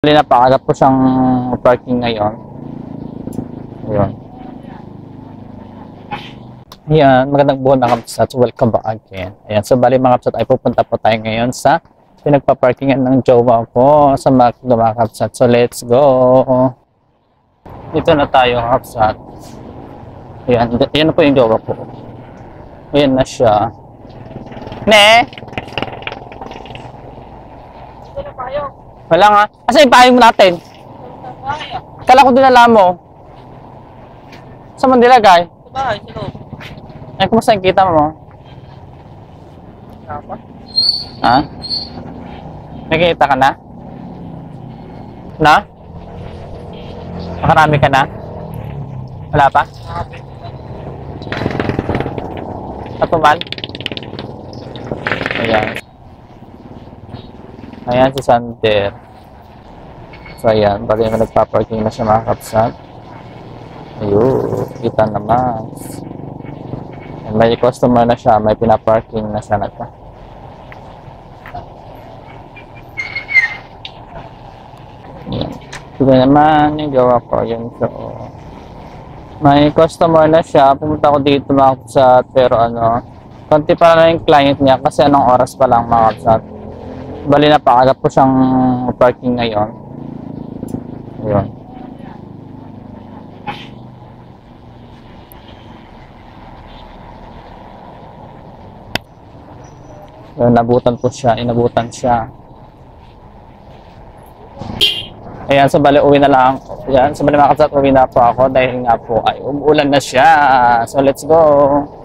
Bali napakagat po siyang parking ngayon. Ayun. Ayan, magandang buwan mga kapsat. Welcome back again. Ayan, so bali mga kapsat ay pupunta po tayo ngayon sa pinagpaparkingan ng jowa ko sa McDo mga kapsat. So let's go! Dito na tayo mga kapsat. Ayan, ayan na po yung jowa ko. Ayan na siya. Ne? Wala nga. Asa yung payong natin? Kala ko dinala mo. Saan mo nilagay? Sa bahay, sa loob. Ay, kumusta yung kita mo? Ha? Nakikita ka na? Na? Makarami ka na? Wala pa? Natumal? Ayan. Ayan si Sander. So ayan, bagay na nagpa-parking na siya mga kapsat. Ayun, kita naman. May customer na siya, may pinaparking na siya na ito. Ito naman yung gawa ko, yun. So, may customer na siya, pumunta ko dito mga kapsat, pero ano, konti pa na yung client niya kasi anong oras pa lang mga kapsat. Bali napakagat po siyang parking ngayon. Ayun. Inabutan po siya, inabutan siya. Ayan, so bali uwi na lang. Ayan, so bali mga kapsat, uwi na po ako dahil nga po ay umuulan na siya. So let's go!